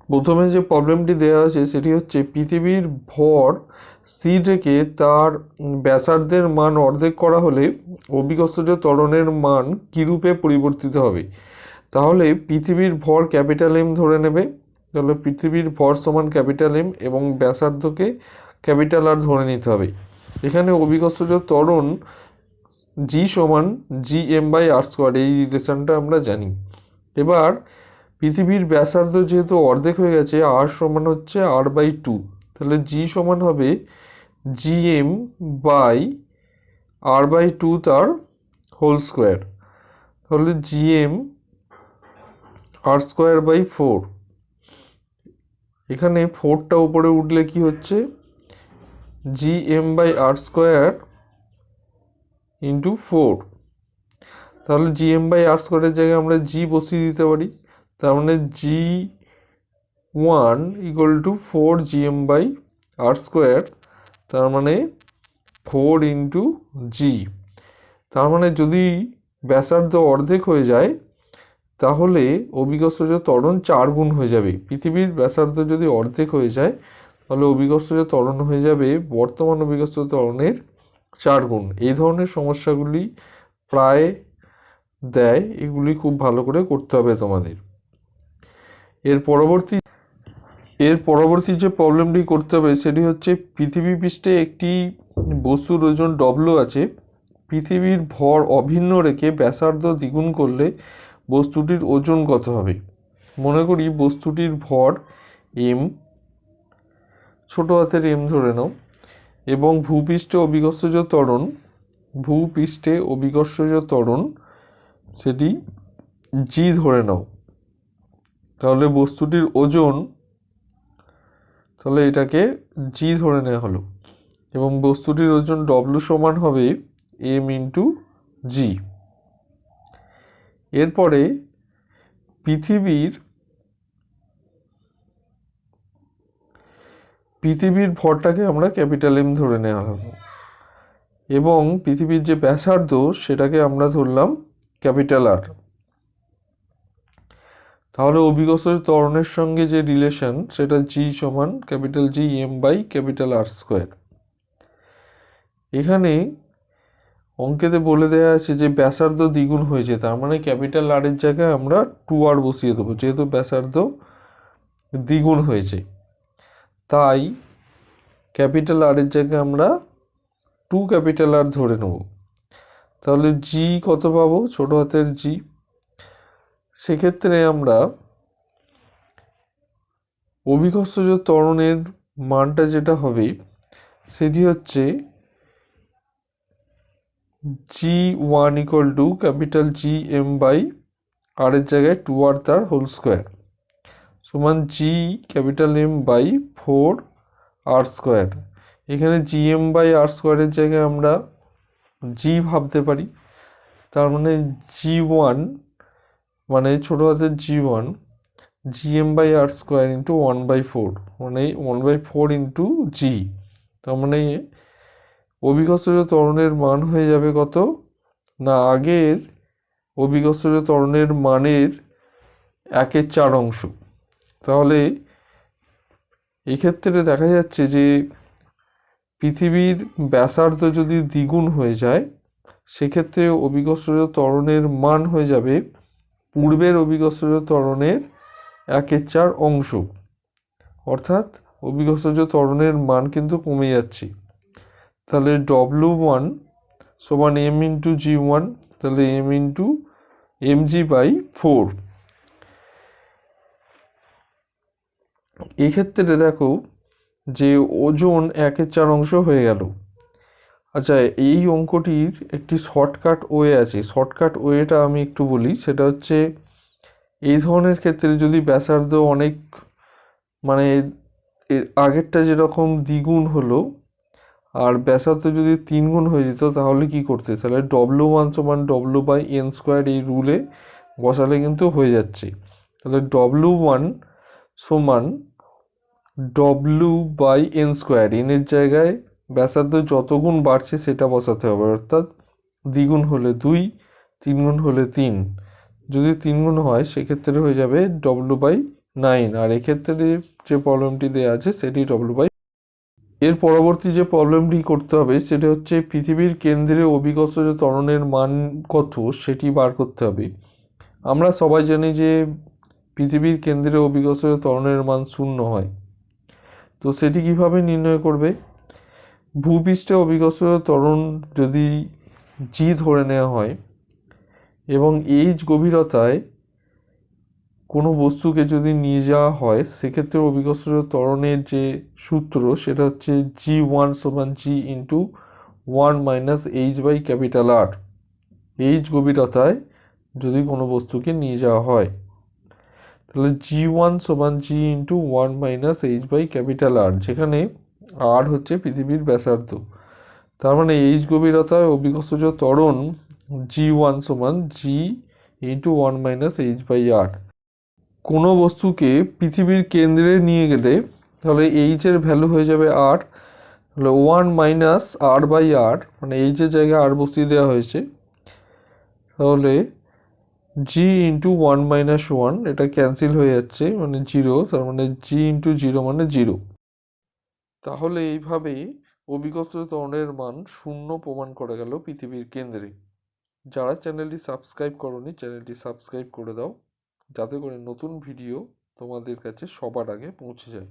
প্রথমে যে প্রবলেমটি দেওয়া আছে সেটি হচ্ছে পৃথিবীর ভর সি থেকে তার ব্যাসার্ধের মান অর্ধেক করা হলে অভিকর্ষজ ত্বরণের মান কীরূপে পরিবর্তিত হবে। তাহলে পৃথিবীর ভর ক্যাপিটাল এম ধরে নেবে। তাহলে পৃথিবীর ভর সমান ক্যাপিটাল এম এবং ব্যাসার্ধকে ক্যাপিটাল আর ধরে নিতে হবে। এখানে অভিকর্ষজ ত্বরণ জি সমান G M by R square, এই রিলেশনটা আমরা জানি। এবার পৃথিবীর ব্যাসার্ধ যেহেতু অর্ধেক হয়ে গেছে, আর সমান হচ্ছে আর বাই টু, তাহলে জি সমান হবে G M by R by two তার হোল স্কোয়ার। তাহলে G M R square by four. এখানে ফোরটা উপরে উঠলে কি হচ্ছে, G M by R square into four. তাহলে জি এম বাই আর স্কোয়ারের জায়গায় আমরা জি বসিয়ে দিতে পারি। তার মানে G one equal to four G M by R square, তার মানে ফোর ইন্টু জি। তার মানে যদি ব্যাসার্ধ অর্ধেক হয়ে যায় তাহলে অভিকর্ষজ ত্বরণ 4 গুণ হয়ে যাবে। পৃথিবীর ব্যাসার্ধ যদি অর্ধেক হয়ে যায় তাহলে অভিকর্ষজ ত্বরণ হয়ে যাবে বর্তমান অভিকর্ষজ ত্বরণের 4 গুণ। এই ধরনের সমস্যাগুলি প্রায় দেয়, এগুলি খুব ভালো করে করতে হবে তোমাদের। এর পরবর্তী যে প্রবলেমটি করতে হবে সেটি হচ্ছে পৃথিবী পৃষ্ঠে একটি বস্তুর ওজন ডব্লু আছে। পৃথিবীর ভর অভিন্ন রেখে ব্যাসার্ধ দ্বিগুণ করলে বস্তুটির ওজন কত হবে। মনে করি বস্তুটির ভর এম, ছোট হাতের এম ধরে নাও, এবং ভূপৃষ্ঠে অভিকর্ষজ ত্বরণ সেটি জি ধরে নাও। তাহলে বস্তুটির ওজন, তাহলে এটাকে জি ধরে নেওয়া হলো, এবং বস্তুটির ওজন ডব্লু সমান হবে এম ইন্টু জি। এরপরে পৃথিবীর ভরটাকে আমরা ক্যাপিটাল এম ধরে নেওয়া হলো, এবং পৃথিবীর যে ব্যাসার্ধ সেটাকে আমরা ধরলাম ক্যাপিটাল আর। তাহলে অভিকর্ষজ ত্বরণের সঙ্গে যে রিলেশন সেটা জি সমান capital G M by capital R square. এখানে অঙ্কেতে বলে দেওয়া আছে যে ব্যাসার্ধ দ্বিগুণ হয়েছে, তার মানে ক্যাপিটাল আর এর জায়গায় আমরা 2r বসিয়ে দেবো, যেহেতু ব্যাসার্ধ দ্বিগুণ হয়েছে। তাই ক্যাপিটাল আর এর জায়গায় আমরা 2 ক্যাপিটাল আর ধরে নেব। তাহলে জি কত পাবো, ছোট হাতের জি। সেক্ষেত্রে আমরা অভিকর্ষজ ত্বরণের মানটা যেটা হবে সেটি হচ্ছে G one equal to capital G M by R এর জায়গায় 2r তার হোল স্কোয়ার সমান G capital M by 4r square. এখানে জি এম বাই আর স্কোয়ারের জায়গায় আমরা জি ভাবতে পারি। তার মানে জি ওয়ান, মানে ছোটো হাতের G one, G M by R square into 1/4, মানে 1/4 ইন্টু জি। তার মানে অভিকর্ষজ ত্বরণের মান হয়ে যাবে কত না, আগের অভিকর্ষজ ত্বরণের মানের 1/4 অংশ। তাহলে এক্ষেত্রে দেখা যাচ্ছে যে পৃথিবীর ব্যাসার্ধ যদি দ্বিগুণ হয়ে যায় সেক্ষেত্রে অভিকর্ষজ ত্বরণের মান হয়ে যাবে পূর্বের অভিকর্ষজ ত্বরণের 1/4 অংশ, অর্থাৎ অভিকর্ষজ ত্বরণের মান কিন্তু কমে যাচ্ছে। তাহলে W1 সমান এম ইন্টু জি ওয়ান, তাহলে M into M G by 4। এক্ষেত্রে দেখো যে ওজন 1/4 অংশ হয়ে গেল। আচ্ছা, এই অঙ্কটির একটি শর্টকাট ওয়ে আছে। শর্টকাট ওয়েটা আমি একটু বলি, সেটা হচ্ছে এই ধরনের ক্ষেত্রে যদি ব্যাসার্ধ অনেক, মানে আগেরটা যেরকম দ্বিগুণ হলো আর ব্যাসার্ধ যদি 3 গুণ হয়ে যেত তাহলে কি করতে, তাহলে W1 সমান W বাই এন স্কোয়ার এই রুলে বসালে কিন্তু হয়ে যাচ্ছে। তাহলে W1 সমান W বাই এন স্কোয়ার, এনের জায়গায় ব্যাসার্ধ যত গুণ বাড়ছে সেটা বসাতে হবে, অর্থাৎ দ্বিগুণ হলে 2, 3 গুণ হলে 3, যদি 3 গুণ হয় সেক্ষেত্রে হয়ে যাবে W বাই 9, আর এক্ষেত্রে যে প্রবলেমটি দেওয়া আছে সেটি W/। এর পরবর্তী যে প্রবলেমটি করতে হবে সেটা হচ্ছে পৃথিবীর কেন্দ্রে অভিকর্ষজ ত্বরণের মান কত সেটি বার করতে হবে। আমরা সবাই জানি যে পৃথিবীর কেন্দ্রে অভিকর্ষজ ত্বরণের মান 0 হয়। তো সেটি কিভাবে নির্ণয় করবে? ভূপৃষ্ঠে অভিকর্ষজ ত্বরণ যদি জি ধরে নেওয়া হয় এবং এইচ গভীরতায় কোনো বস্তুকে যদি নিয়ে যাওয়া হয়, সেক্ষেত্রে অভিকর্ষজ ত্বরণের যে সূত্র সেটা হচ্ছে G1 সমান G into 1 minus H/R। H গভীরতায় যদি কোনো বস্তুকে নিয়ে যাওয়া হয়, তাহলে G1 সমান G ইন্টু 1 মাইনাস H/R, যেখানে R হচ্ছে পৃথিবীর ব্যাসার্ধ। তার মানে এইচ গভীরতায় অভিকর্ষজ ত্বরণ G1 সমান G ইন্টু 1 মাইনাস H/R। কোনো বস্তুকে পৃথিবীর কেন্দ্রে নিয়ে গেলে তাহলে এইচ এর ভ্যালু হয়ে যাবে আর, তাহলে 1 মাইনাস R/R, মানে এইচ এর জায়গায় আর বসিয়ে দেওয়া হয়েছে, তাহলে জি ইন্টু 1 মাইনাস 1 এটা ক্যান্সেল হয়ে যাচ্ছে, মানে 0, তার মানে জি ইন্টু 0 মানে 0। তাহলে এইভাবে অভিকর্ষজ ত্বরণের মান 0 প্রমাণ করা গেল পৃথিবীর কেন্দ্রে। যারা চ্যানেলটি সাবস্ক্রাইব করোনি চ্যানেলটি সাবস্ক্রাইব করে দাও, যাতে করে নতুন ভিডিও তোমাদের কাছে সবার আগে পৌঁছে যায়।